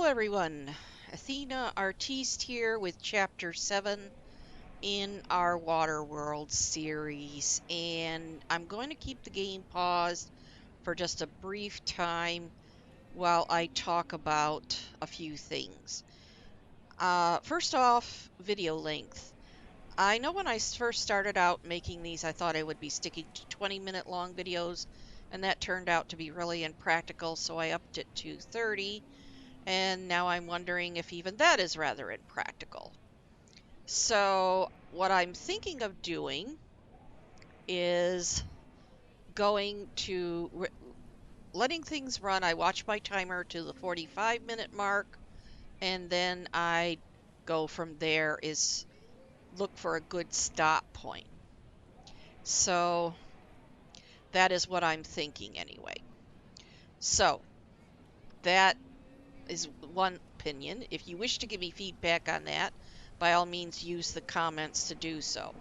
everyone, Athena Artiste here with Chapter 7 in our Water World series, and I'm going to keep the game paused for just a brief time while I talk about a few things. First off, video length. I know when I first started out making these, I thought I would be sticking to 20-minute long videos, and that turned out to be really impractical, so I upped it to 30. And now I'm wondering if even that is rather impractical. So what I'm thinking of doing is going to letting things run. I watch my timer to the 45-minute mark, and then I go from there is look for a good stop point. So that is what I'm thinking anyway. So that is one opinion. If you wish to give me feedback on that, by all means use the comments to do so.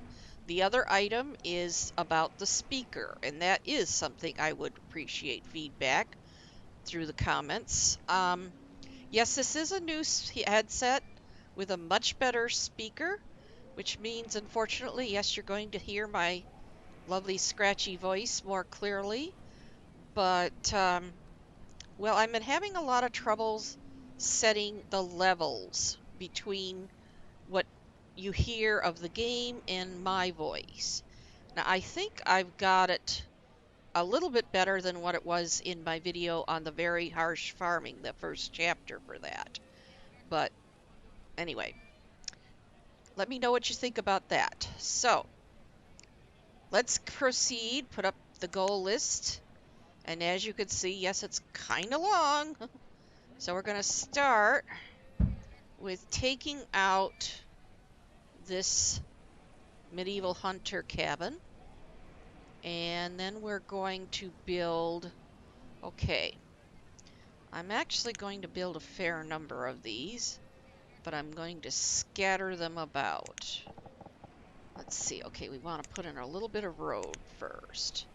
The other item is about the speaker, and that is something I would appreciate feedback through the comments. Yes, this is a new headset with a much better speaker, which means, unfortunately, yes, you're going to hear my lovely scratchy voice more clearly, but well, I've been having a lot of troubles setting the levels between what you hear of the game and my voice. Now, I think I've got it a little bit better than what it was in my video on the very harsh farming, the first chapter for that. But anyway, let me know what you think about that. So, let's proceed, put up the goal list. And as you can see, yes, it's kind of long. So we're going to start with taking out this medieval hunter cabin, and then we're going to build, okay, I'm actually going to build a fair number of these, but I'm going to scatter them about. Let's see, okay, we want to put in a little bit of road first.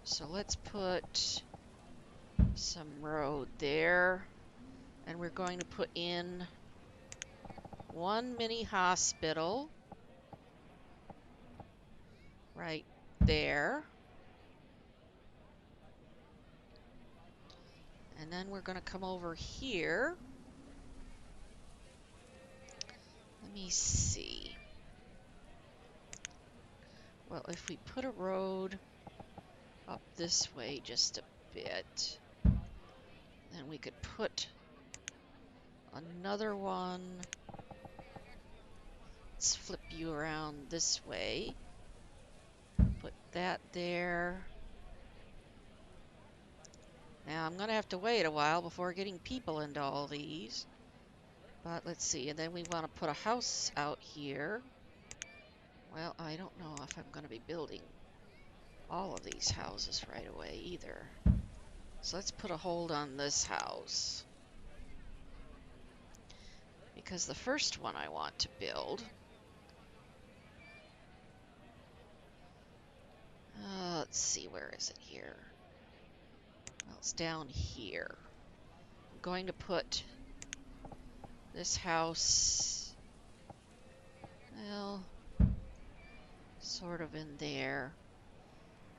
So let's put some road there, and we're going to put in one mini hospital right there. And then we're going to come over here. Let me see. Well, if we put a road up this way just a bit, then we could put another one. Let's flip you around this way. Put that there. Now I'm going to have to wait a while before getting people into all these. But let's see, and then we want to put a house out here. Well, I don't know if I'm going to be building all of these houses right away either. So let's put a hold on this house, because the first one I want to build, let's see, where is it here? Well, it's down here. I'm going to put this house, well, sort of in there.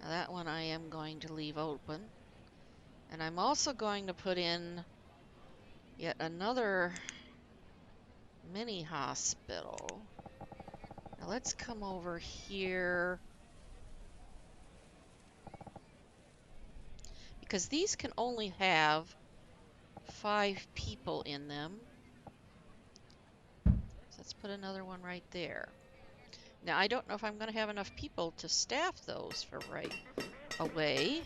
Now that one I am going to leave open. And I'm also going to put in yet another mini hospital. Now let's come over here, because these can only have 5 people in them. So let's put another one right there. Now I don't know if I'm going to have enough people to staff those for right away.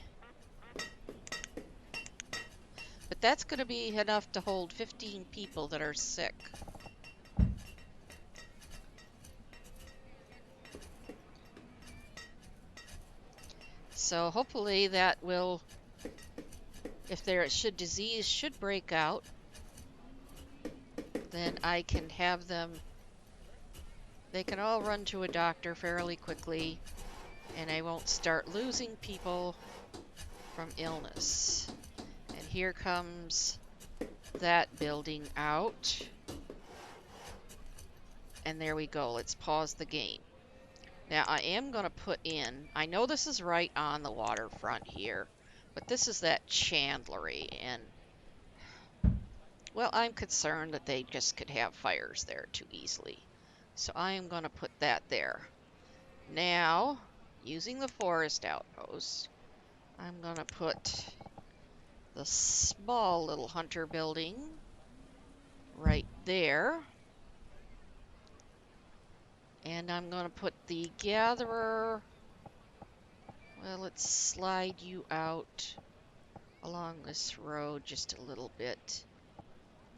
But that's going to be enough to hold 15 people that are sick. So hopefully that will, if there should disease should break out, then I can have them, they can all run to a doctor fairly quickly, and I won't start losing people from illness. And here comes that building out. And there we go. Let's pause the game. Now I am going to put in, I know this is right on the waterfront here, but this is that chandlery, and well, I'm concerned that they just could have fires there too easily. So I am going to put that there. Now, using the forest outpost, I'm going to put the small little hunter building right there. And I'm going to put the gatherer, well, let's slide you out along this road just a little bit.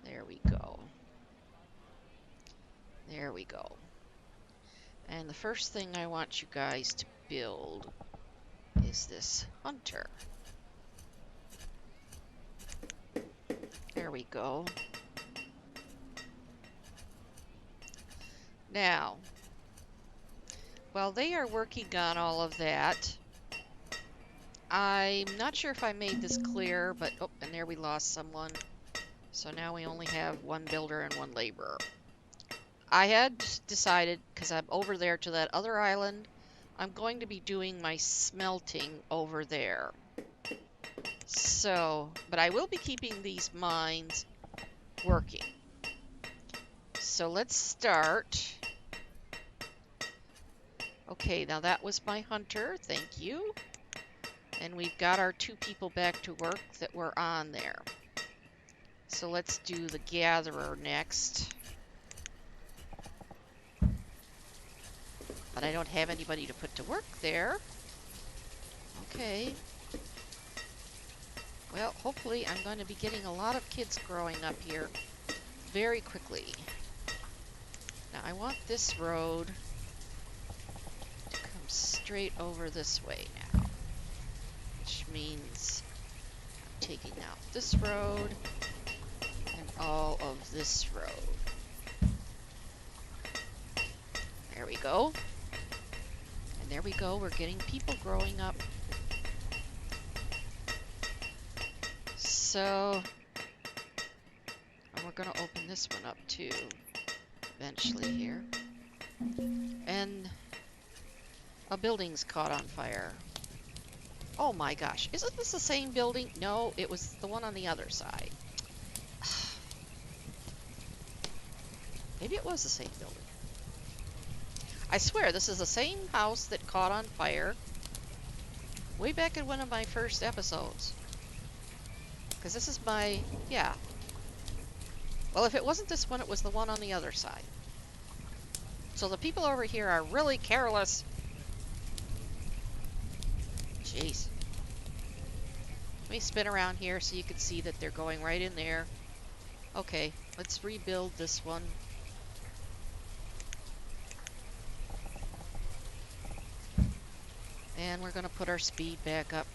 There we go. There we go. And the first thing I want you guys to build is this hunter. There we go. Now, while they are working on all of that, I'm not sure if I made this clear, but oh, and there we lost someone. So now we only have one builder and one laborer. I had decided, because I'm over there to that other island, I'm going to be doing my smelting over there. So, but I will be keeping these mines working. So let's start. Okay, now that was my hunter, thank you. And we've got our 2 people back to work that were on there. So let's do the gatherer next. But I don't have anybody to put to work there. Okay. Well, hopefully I'm going to be getting a lot of kids growing up here very quickly. Now I want this road to come straight over this way now. Which means I'm taking out this road and all of this road. There we go. And there we go, we're getting people growing up. So, and we're going to open this one up too, eventually here. And a building's caught on fire. Oh my gosh, isn't this the same building? No, it was the one on the other side. Maybe it was the same building. I swear, this is the same house that caught on fire way back in one of my first episodes. Because this is my, yeah. Well, if it wasn't this one, it was the one on the other side. So the people over here are really careless. Jeez. Let me spin around here so you can see that they're going right in there. Okay, let's rebuild this one. And we're going to put our speed back up.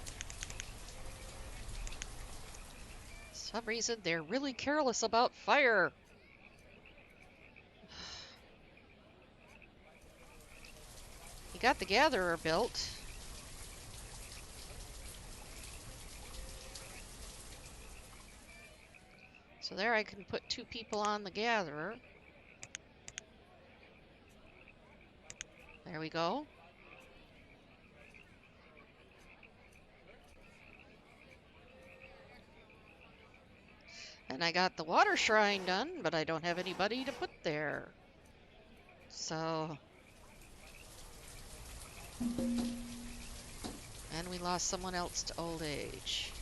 For some reason, they're really careless about fire. You got the gatherer built. So there I can put 2 people on the gatherer. There we go. And I got the water shrine done, but I don't have anybody to put there. So... And we lost someone else to old age.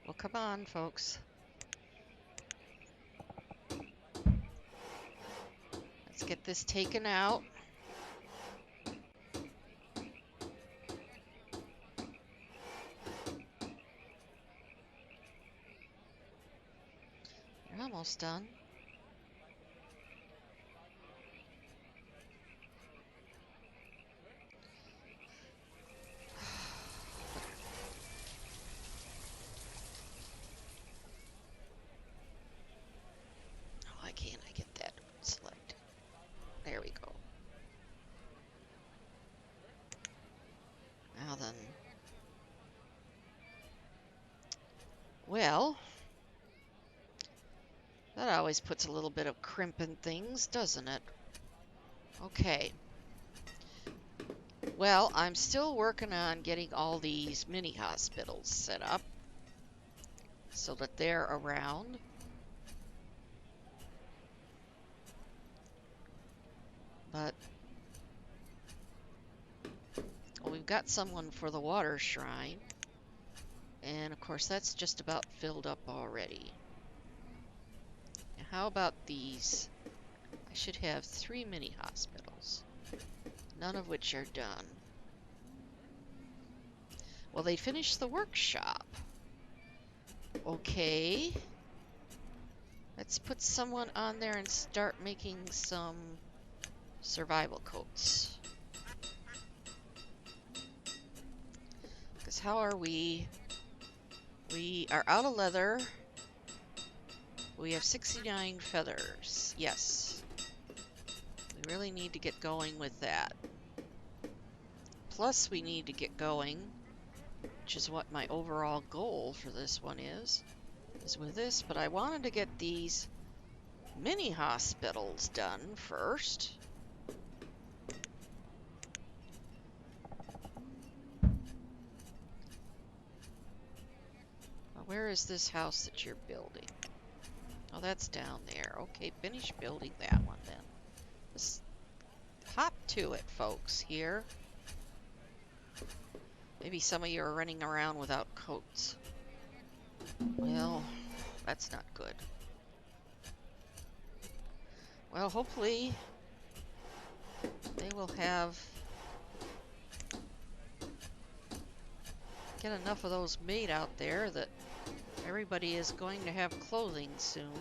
Well, come on, folks. Let's get this taken out. You're almost done. Why can't I get that selected? There we go. Now then. Well, that always puts a little bit of crimp in things, doesn't it? Okay. Well, I'm still working on getting all these mini hospitals set up so that they're around. But well, we've got someone for the water shrine. And of course, that's just about filled up already. Now, how about these? I should have 3 mini hospitals, none of which are done. Well, they finished the workshop. Okay. Let's put someone on there and start making some survival coats. Because how are we? We are out of leather. We have 69 feathers. Yes. We really need to get going with that. Plus, we need to get going, which is what my overall goal for this one is with this. But I wanted to get these mini hospitals done first. Where is this house that you're building? Oh, that's down there. Okay, finish building that one then. Just hop to it, folks, here. Maybe some of you are running around without coats. Well, that's not good. Well, hopefully they will get enough of those made out there that everybody is going to have clothing soon.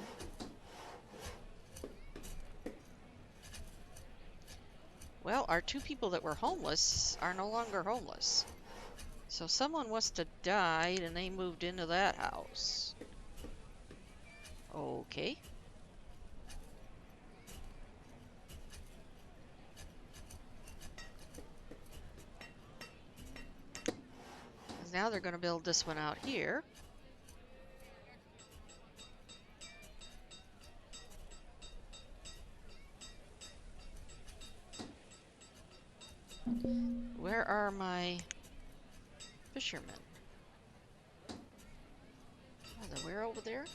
Well, our 2 people that were homeless are no longer homeless. So someone must have died and they moved into that house. Okay. Now they're going to build this one out here. Where are my fishermen? Oh, they're where over there?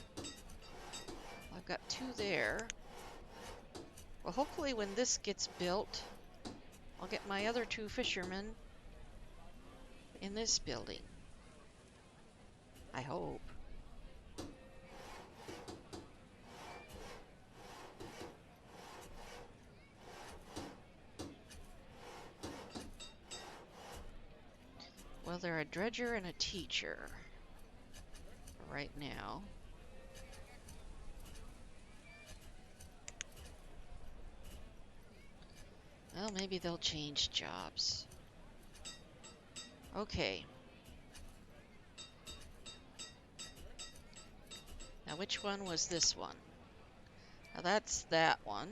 I've got 2 there. Well, hopefully when this gets built, I'll get my other 2 fishermen in this building. I hope. Well, they're a dredger and a teacher right now. Well, maybe they'll change jobs. Okay. Now, which one was this one? Now, that's that one.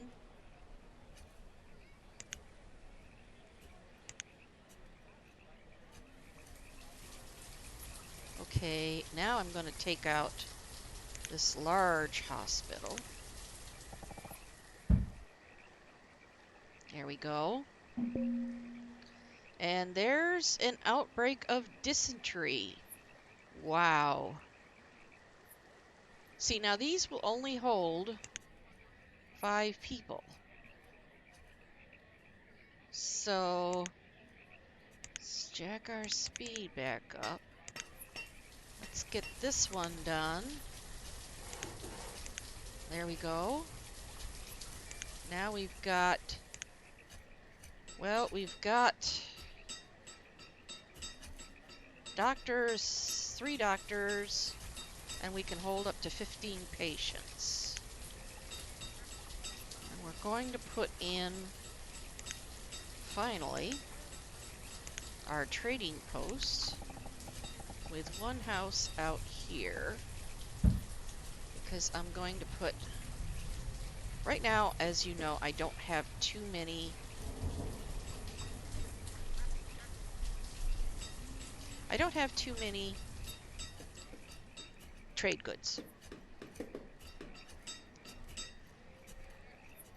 Okay, now I'm going to take out this large hospital. There we go. And there's an outbreak of dysentery. Wow. See, now these will only hold 5 people. So, let's jack our speed back up. Let's get this one done. There we go. Now we've got, well, we've got doctors, 3 doctors, and we can hold up to 15 patients. And we're going to put in, finally, our trading post with 1 house out here, because I'm going to put, right now, as you know, I don't have too many trade goods.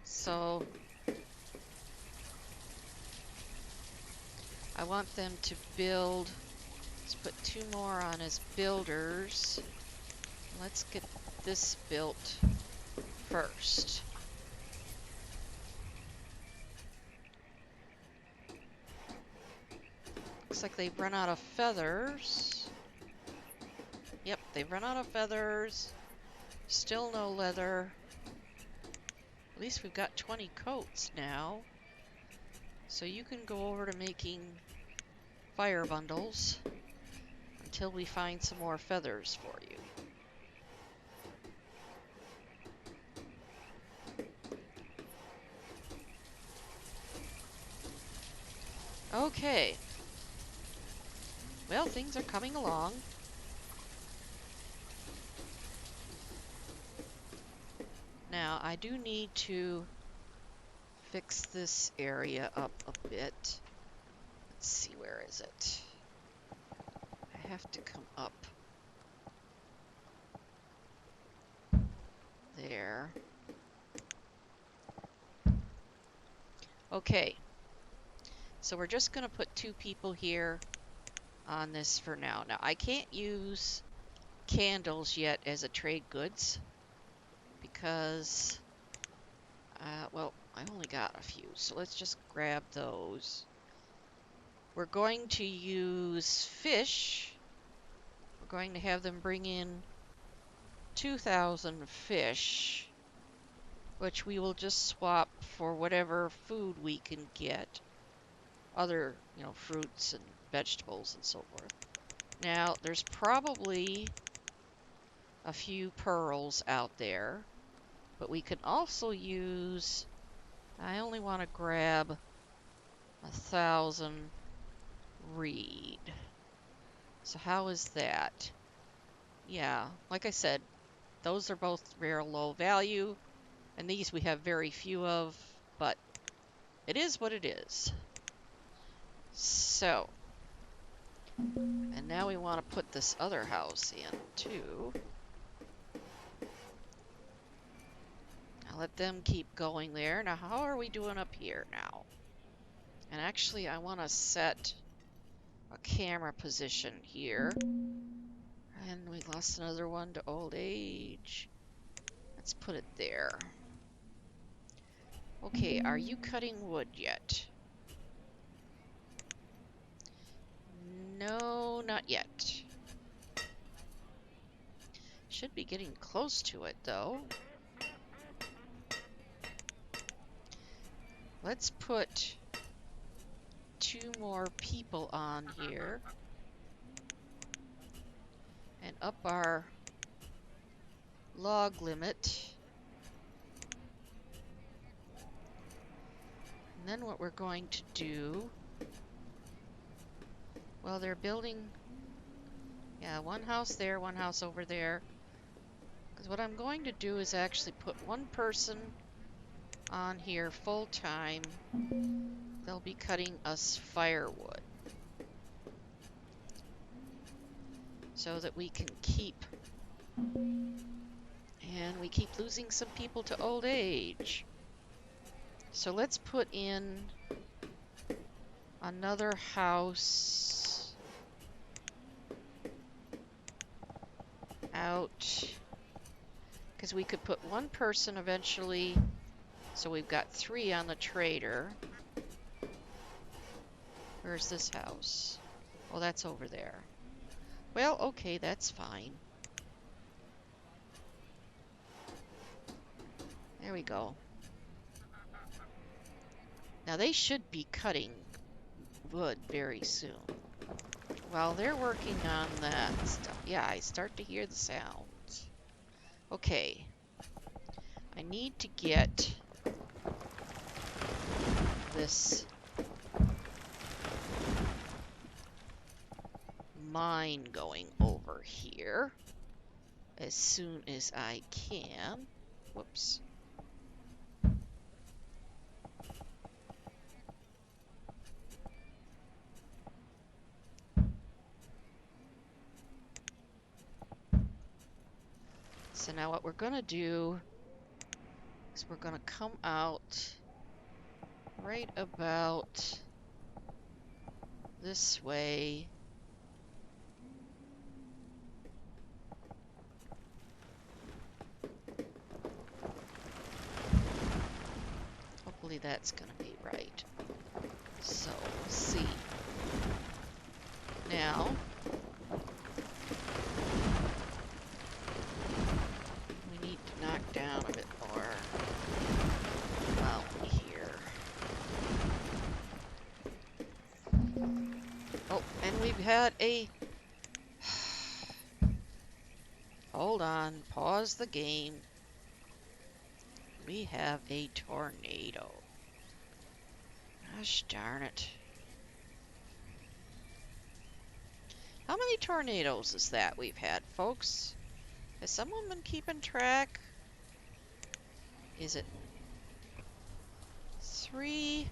So I want them to build. Let's put 2 more on as builders. Let's get this built first. Looks like they've run out of feathers. Yep, they've run out of feathers. Still no leather. At least we've got 20 coats now. So you can go over to making fire bundles until we find some more feathers for you. Okay. Well, things are coming along. Now, I do need to fix this area up a bit. Let's see, where is it? I have to come up there. Okay. So we're just going to put 2 people here on this for now. Now, I can't use candles yet as a trade goods because, well, I only got a few. So let's just grab those. We're going to use fish. We're going to have them bring in 2,000 fish, which we will just swap for whatever food we can get. Other, fruits and vegetables and so forth. Now, there's probably a few pearls out there, but we can also use, I only want to grab 1,000 reed. So how is that? Yeah, like I said, those are both rare low value, and these we have very few of, but it is what it is. So, and now we want to put this other house in too. I'll let them keep going there. Now, how are we doing up here now? And actually, I want to set a camera position here. And we lost another one to old age. Let's put it there. Okay, are you cutting wood yet? No, not yet. Should be getting close to it, though. Let's put 2 more people on here. And up our log limit. And then what we're going to do, well, they're building, yeah, 1 house there, 1 house over there. Because what I'm going to do is actually put 1 person on here full time. They'll be cutting us firewood so that we can keep, and we keep losing some people to old age. So let's put in another house out, because we could put 1 person eventually, so we've got 3 on the trader. Where's this house? Oh, that's over there. Well, okay, that's fine. There we go. Now they should be cutting wood very soon. While they're working on that stuff, yeah, I start to hear the sounds. Okay. I need to get this mine going over here as soon as I can. Whoops. So now what we're gonna do is we're gonna come out right about this way. Hopefully that's gonna be right. So we'll see. Now we need to knock down a bit more mountain here. Oh, and we've had a... Hold on, pause the game. We have a tornado. Gosh darn it. How many tornadoes is that we've had, folks? Has someone been keeping track? Is it 3?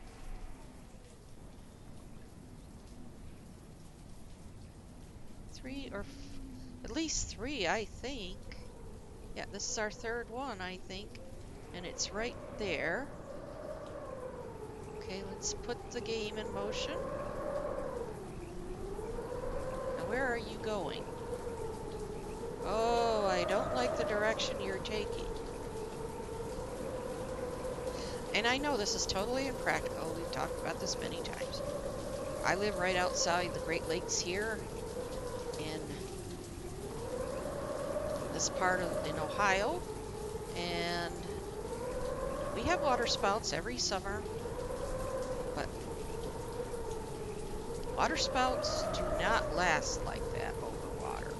3 or at least 3, I think. Yeah, this is our third one, I think. And it's right there. Okay, let's put the game in motion. Now, where are you going? Oh, I don't like the direction you're taking. And I know this is totally impractical. We've talked about this many times. I live right outside the Great Lakes here in this part of in Ohio, and we have water spouts every summer, but water spouts do not last like that over water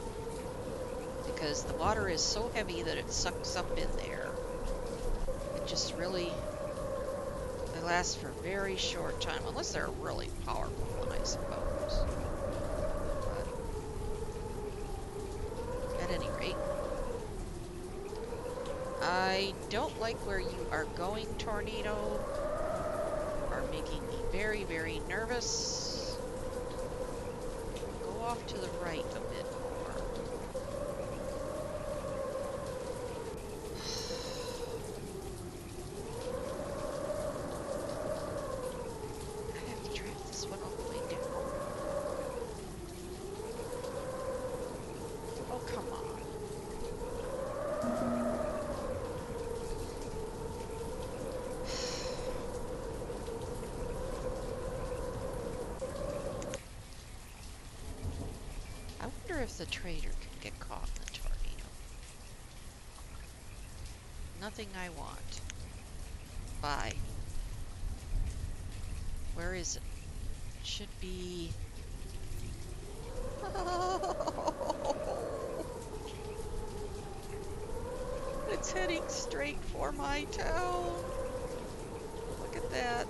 because the water is so heavy that it sucks up in there. It just really, they last for a very short time, unless they're a really powerful one, I suppose. But at any rate, I don't like where you are going, Tornado. You are making me very, very nervous. Go off to the right a bit more. I have to drive this one all the way down. Oh, come on. I wonder if the trader can get caught in the tornado. Nothing I want. Bye. Where is it? It should be... It's heading straight for my town. Look at that.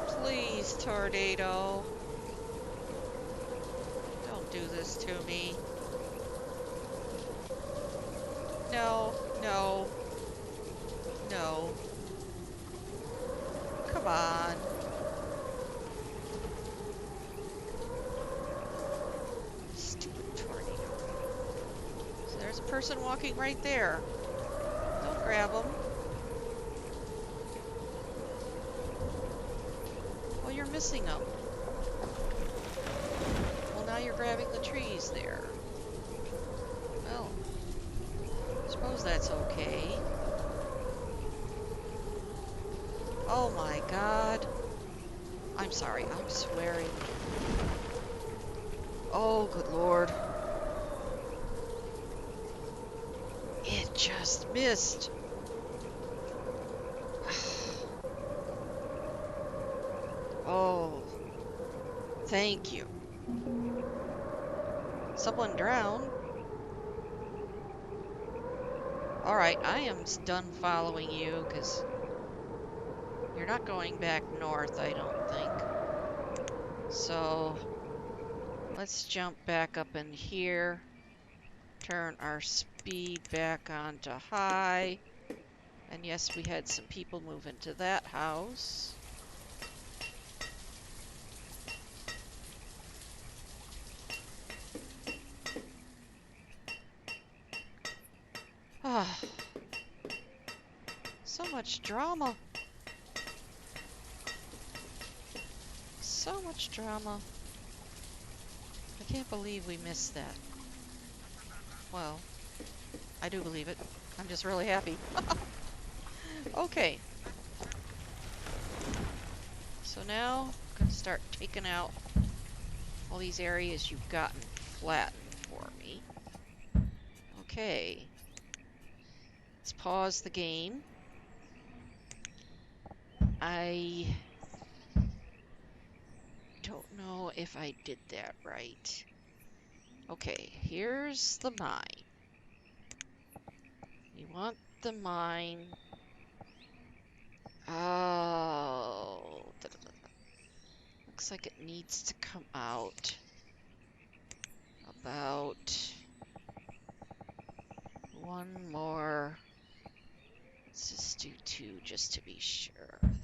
Please, tornado. Don't do this to me. No, no, no. Come on. Stupid tornado. So there's a person walking right there. Don't grab him. Well, you're missing them. Well, now you're grabbing the trees there. Well, I suppose that's okay. Oh my God. I'm sorry, I'm swearing. Oh, good Lord. It just missed. Oh, thank you. Someone drowned. Alright, I am done following you, because you're not going back north, I don't think. So, let's jump back up in here. Turn our speed back onto high. And yes, we had some people move into that house. Ah, so much drama. So much drama. I can't believe we missed that. Well, I do believe it. I'm just really happy. Okay. So now I'm going to start taking out all these areas you've gotten flattened for me. Okay. Let's pause the game. I don't know if I did that right. Okay, here's the mine. You want the mine. Oh. Looks like it needs to come out about one more. Let's just do 2 just to be sure.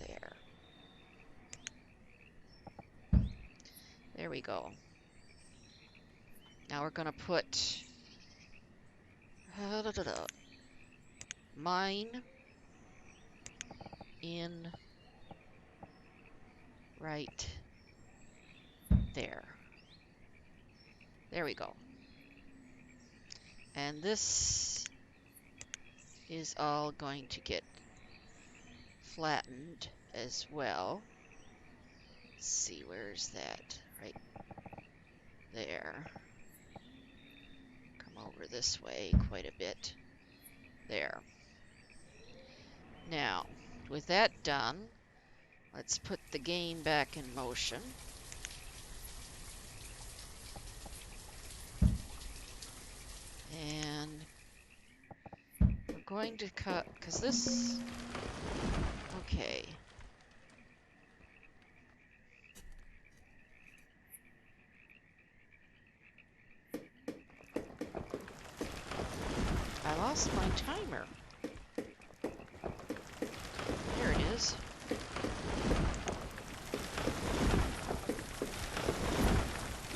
There. There we go. Now we're going to put mine in right there. There we go. And this is all going to get flattened as well. Let's see, where's that? Right there. Come over this way quite a bit. There. Now, with that done, let's put the game back in motion. And we're going to cut, because this, okay. I lost my timer. There it is.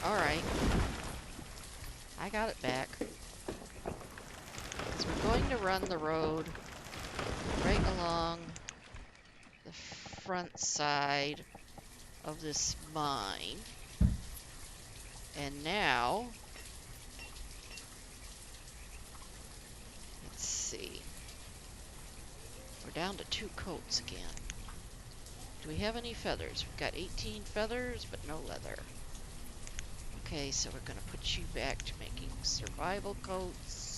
Alright. I got it back. So we're going to run the road right along the front side of this mine. And now, let's see. We're down to 2 coats again. Do we have any feathers? We've got 18 feathers, but no leather. Okay, so we're going to put you back to making survival coats.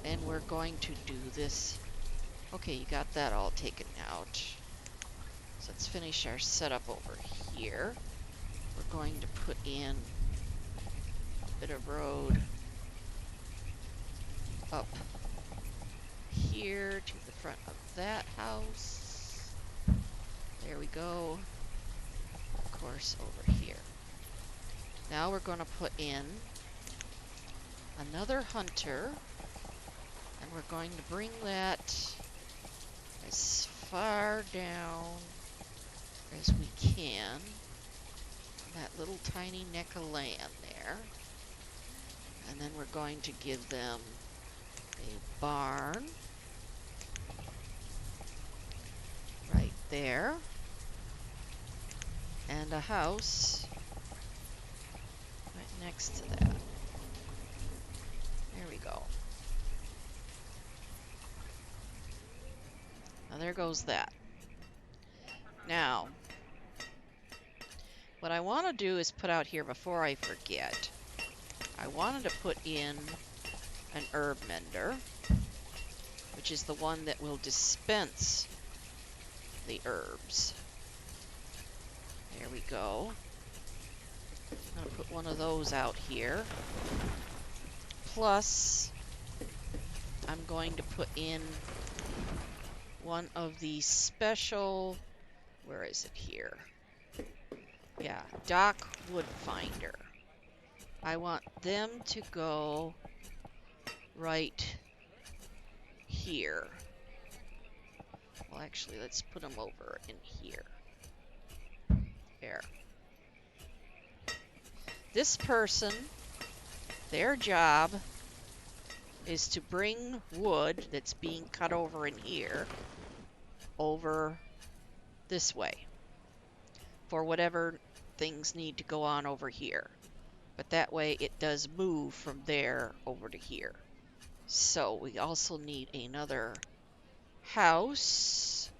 And we're going to do this. Okay, you got that all taken out. So let's finish our setup over here. We're going to put in a bit of road up here to the front of that house. There we go. Of course, over here. Now we're going to put in another hunter, and we're going to bring that as far down as we can. That little tiny neck of land there. And then we're going to give them a barn right there. And a house right next to that. There we go. Now there goes that. Now, what I want to do is put out here before I forget. I wanted to put in an herb mender, which is the one that will dispense the herbs. There we go. I'm going to put one of those out here. Plus, I'm going to put in one of the special, where is it here? Yeah, Dock Wood Finder. I want them to go right here. Well, actually, let's put them over in here. There. This person, their job is to bring wood that's being cut over in here over this way for whatever things need to go on over here. But that way it does move from there over to here. So we also need another house.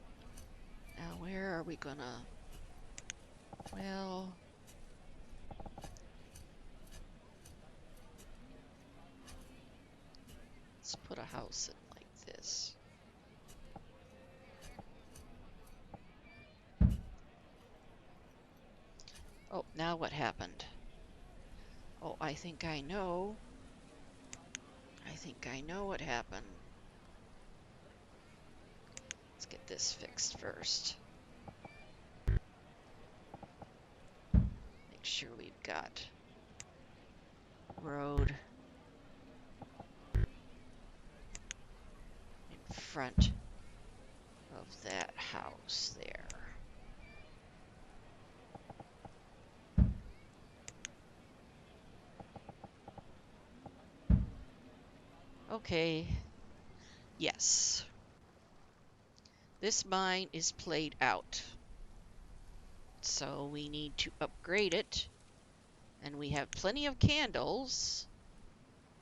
Now where are we gonna... Well... Let's put a house in like this. Oh, now what happened? Oh, I think I know. I think I know what happened. Let's get this fixed first. Make sure we've got road in front of that house there. Okay. Yes. This mine is played out. So we need to upgrade it. And we have plenty of candles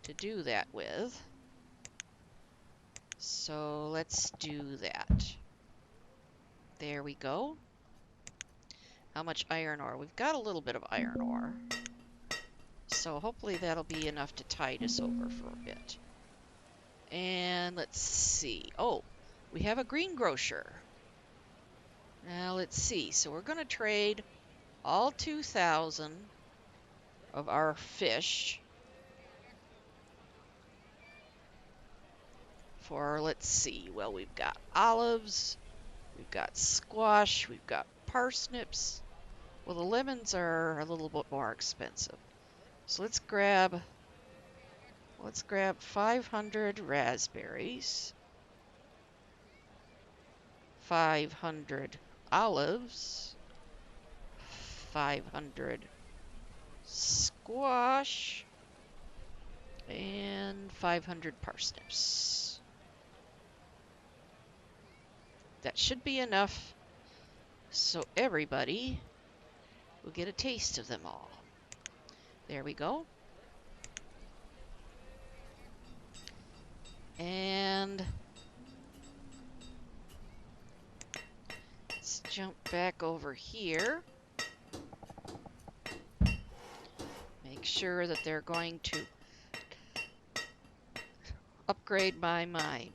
to do that with. So let's do that. There we go. How much iron ore? We've got a little bit of iron ore. So hopefully that'll be enough to tide us over for a bit. And let's see. Oh, we have a greengrocer. Now let's see. So we're going to trade all 2,000 of our fish for, let's see. Well, we've got olives, we've got squash, we've got parsnips. Well, the lemons are a little bit more expensive. So let's grab 500 raspberries, 500 olives, 500 squash, and 500 parsnips. That should be enough so everybody will get a taste of them all. There we go. And let's jump back over here. Make sure that they're going to upgrade my mine.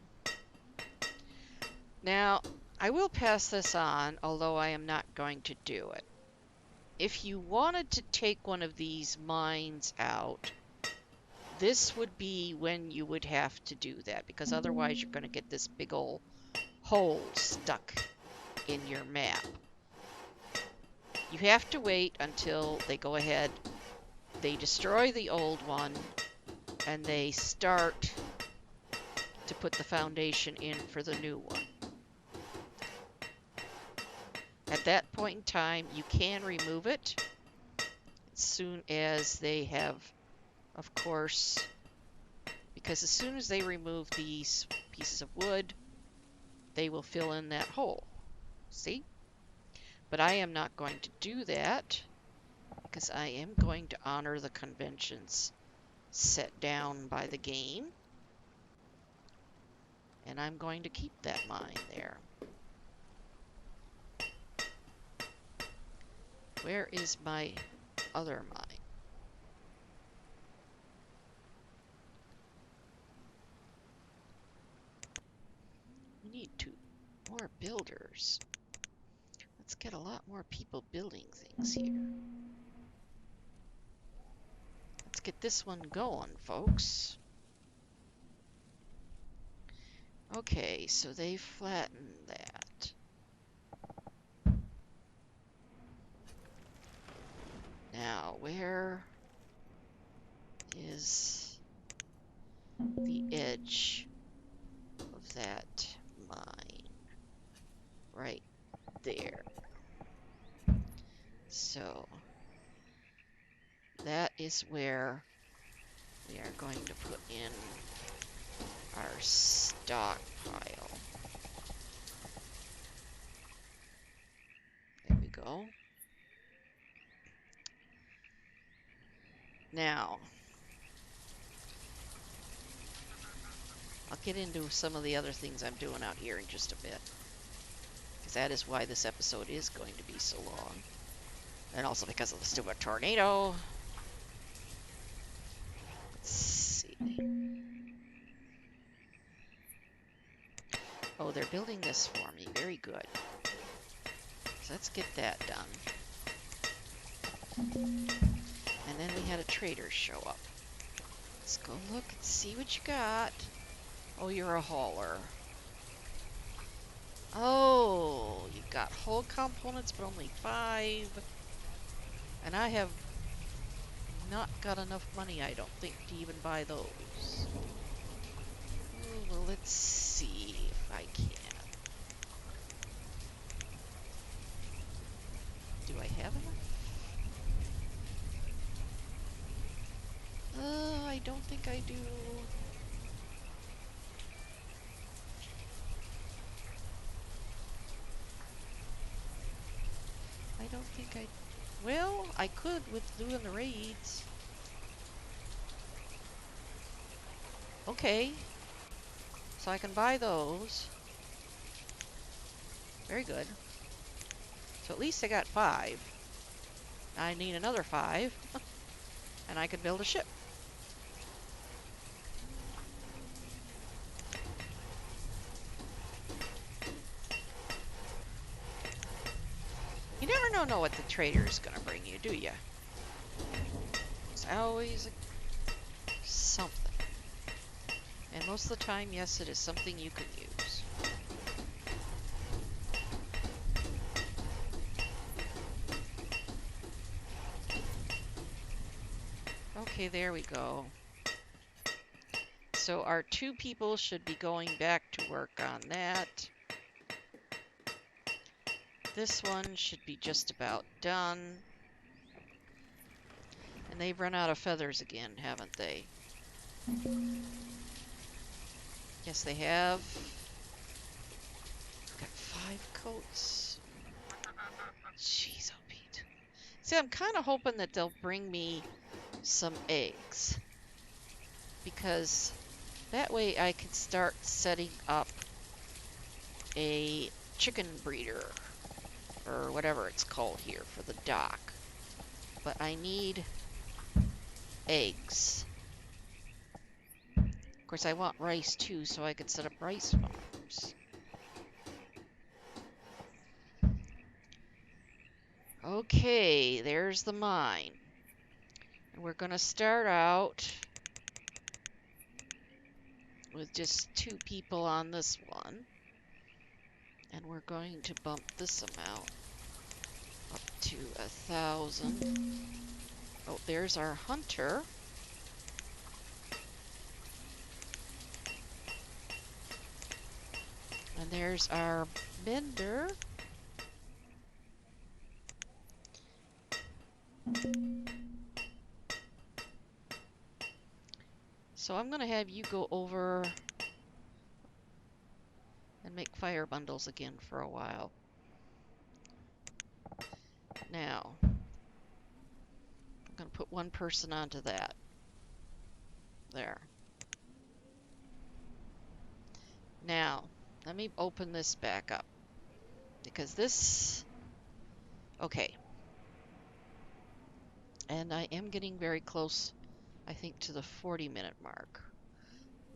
Now, I will pass this on, although I am not going to do it. If you wanted to take one of these mines out, this would be when you would have to do that, because otherwise you're going to get this big old hole stuck in your map. You have to wait until they go ahead, they destroy the old one, and they start to put the foundation in for the new one. At that point in time, you can remove it as soon as they have, of course, because as soon as they remove these pieces of wood, they will fill in that hole. See? But I am not going to do that because I am going to honor the conventions set down by the game. And I'm going to keep that mine there. Where is my other mine? We need more builders. Let's get a lot more people building things here. Let's get this one going, folks. Okay, so they flattened that. Now, where is the edge of that mine? Right there. So, that is where we are going to put in our stockpile. There we go. Now, I'll get into some of the other things I'm doing out here in just a bit, because that is why this episode is going to be so long. And also because of the stupid tornado. Let's see. Oh, they're building this for me. Very good. So let's get that done. And then we had a trader show up. Let's go look and see what you got. Oh, you're a hauler. Oh, you got hull components, but only 5. And I have not got enough money, I don't think, to even buy those. Oh, well, let's see if I can. Do I have enough? I don't think I do. I don't think I... Well, I could with doing the raids. Okay. So I can buy those. Very good. So at least I got 5. I need another 5. And I can build a ship. You never know what the trader is going to bring you, do you? It's always something. And most of the time, yes, it is something you can use. Okay, there we go. So our 2 people should be going back to work on that. This one should be just about done. And they've run out of feathers again, haven't they? Yes, they have. Got 5 coats. Jeez, oh Pete. See, I'm kind of hoping that they'll bring me some eggs. Because that way I can start setting up a chicken breeder. Or whatever it's called here for the dock. But I need eggs. Of course, I want rice too, so I could set up rice farms. Okay, there's the mine. And we're going to start out with just 2 people on this one. And we're going to bump this amount up to 1,000. Oh, there's our hunter. And there's our mender. So I'm going to have you go over and make fire bundles again for a while. Now, I'm going to put 1 person onto that. There. Now, let me open this back up. Because this... Okay. And I am getting very close, I think, to the 40-minute mark.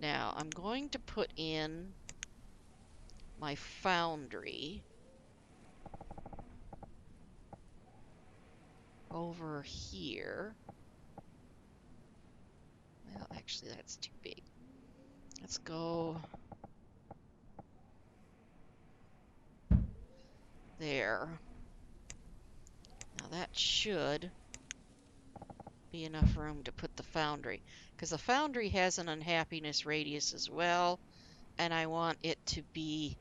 Now, I'm going to put in my foundry over here. Well, actually, that's too big. Let's go there. Now that should be enough room to put the foundry, because the foundry has an unhappiness radius as well, and I want it to be,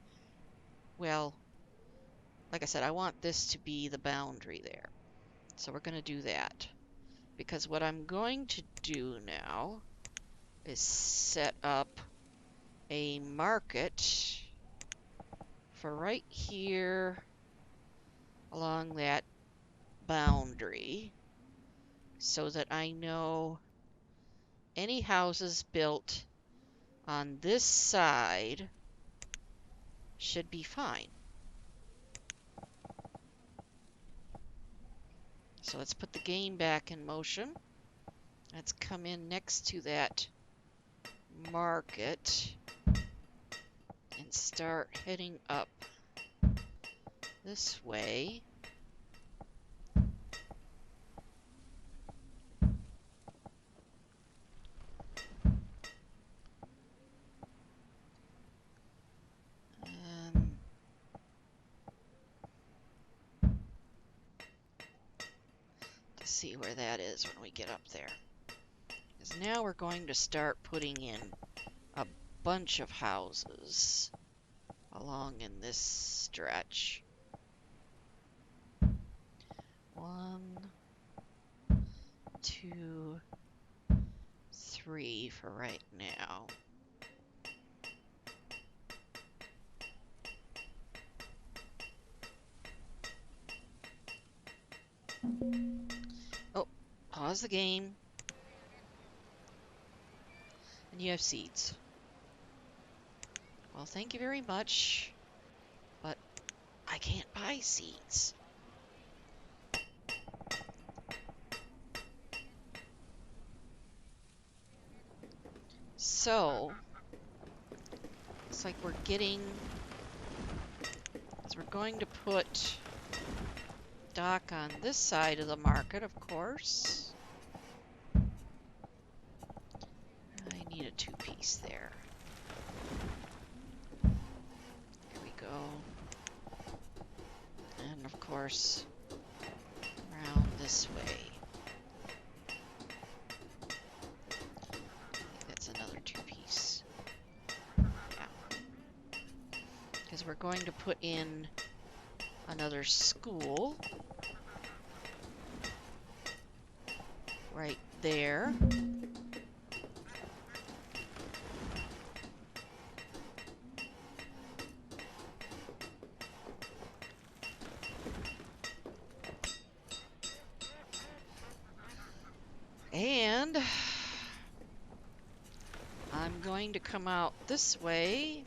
well, like I said, I want this to be the boundary there. So we're going to do that, because what I'm going to do now is set up a market for right here along that boundary so that I know any houses built on this side should be fine. So let's put the game back in motion. Let's come in next to that market and start heading up this way. To see where that is when we get up there. Because now we're going to start putting in a bunch of houses along in this stretch. 1, 2, 3 for right now. Oh, pause the game. And you have seeds. Well, thank you very much, but I can't buy seeds. So, looks like we're getting, so we're going to put dock on this side of the market, of course. I need a 2-piece there. Here we go. And of course, around this way. That's another 2-piece. Yeah. Because we're going to put in another school right there. And I'm going to come out this way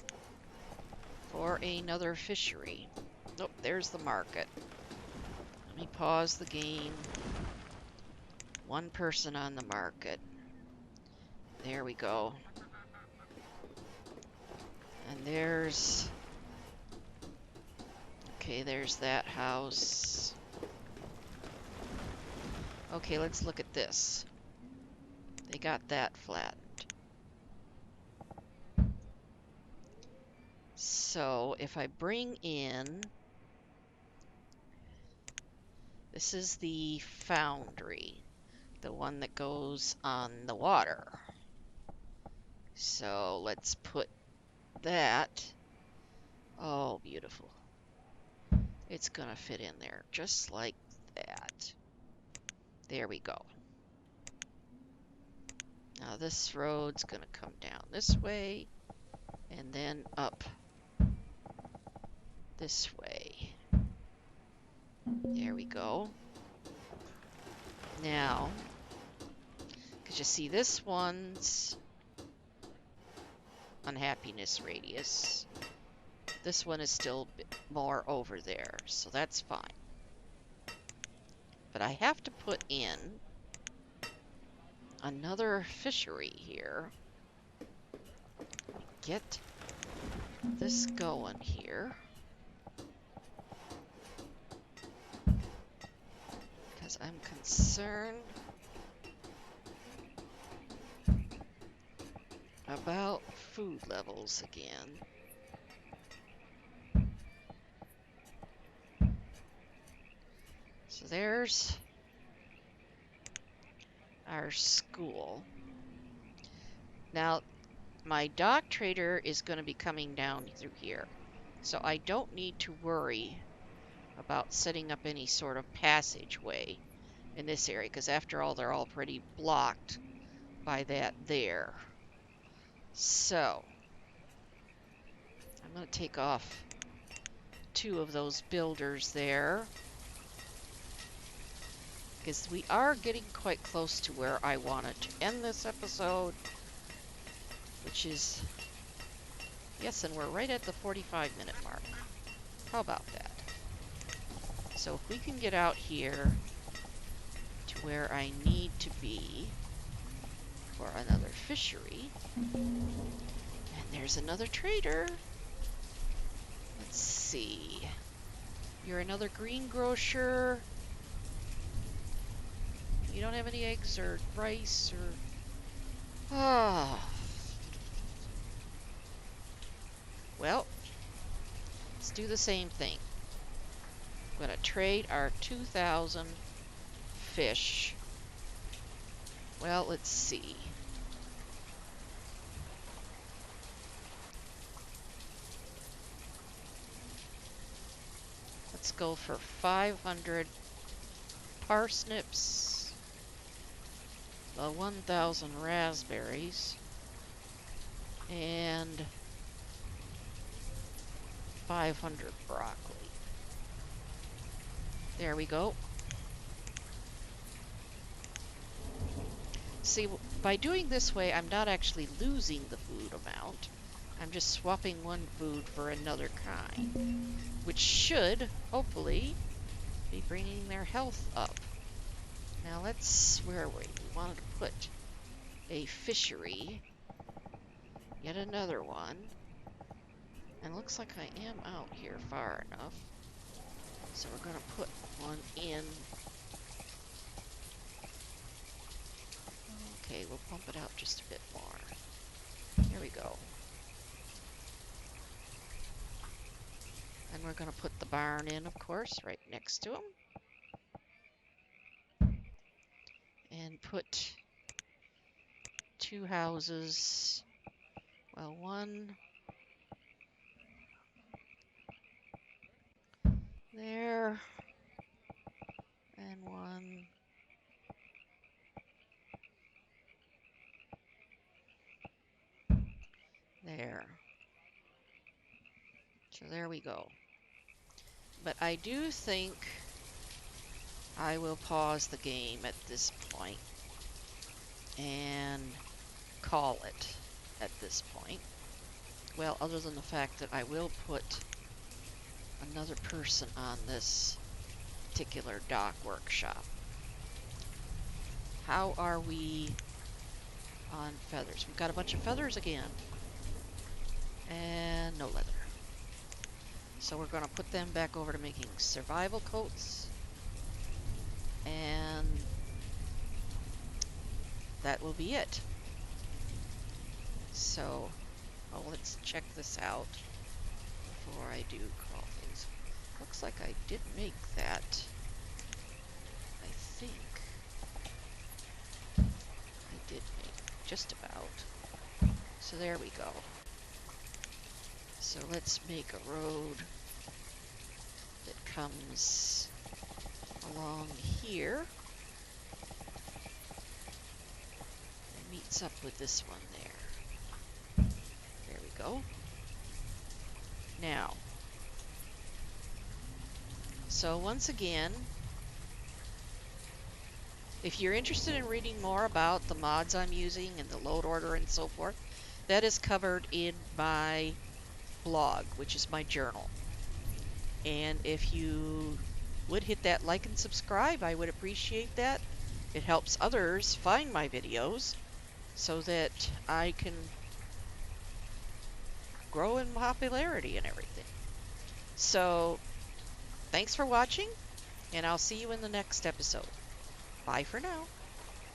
for another fishery. Oh, there's the market. Let me pause the game. One person on the market. There we go. And there's... Okay, there's that house. Okay, let's look at this. They got that flattened. So if I bring in... This is the foundry. The one that goes on the water. So let's put that. Oh, beautiful. It's gonna fit in there just like that. There we go. Now this road's gonna come down this way and then up this way. There we go. Now, because you see this one's unhappiness radius. This one is still a bit more over there, so that's fine. But I have to put in another fishery here. Get this going here. Because I'm concerned about food levels again. So there's our school. Now, my dock trader is going to be coming down through here. So I don't need to worry about setting up any sort of passageway in this area, because after all, they're all pretty blocked by that there. So, I'm going to take off 2 of those builders there, because we are getting quite close to where I wanted to end this episode, which is, yes, and we're right at the 45-minute mark. How about that? So if we can get out here to where I need to be for another fishery, and there's another trader. Let's see. You're another greengrocer. You don't have any eggs or rice or... Ah. Well, let's do the same thing. I'm going to trade our 2,000 fish. Well, let's see. Let's go for 500 parsnips, 1,000 raspberries, and 500 broccoli. There we go. See, by doing this way, I'm not actually losing the food amount. I'm just swapping one food for another kind, which should, hopefully, be bringing their health up. Now let's, where are we? We wanted to put a fishery, yet another one, and looks like I am out here far enough. So we're going to put one in. Okay, we'll pump it out just a bit more. Here we go. And we're going to put the barn in, of course, right next to him. And put 2 houses. Well, one there. And one there. So there we go. But I do think I will pause the game at this point and call it at this point. Well, other than the fact that I will put another person on this particular dock workshop. How are we on feathers? We've got a bunch of feathers again. And no leather. So we're going to put them back over to making survival coats. And that will be it. So, oh, let's check this out before I do call things. Looks like I did make that. I think I did make just about. So there we go. So let's make a road that comes along here and meets up with this one there. There we go. Now, so once again, if you're interested in reading more about the mods I'm using and the load order and so forth, that is covered in my blog, which is my journal. And if you would hit that like and subscribe, I would appreciate that. It helps others find my videos so that I can grow in popularity and everything. So, thanks for watching, and I'll see you in the next episode. Bye for now.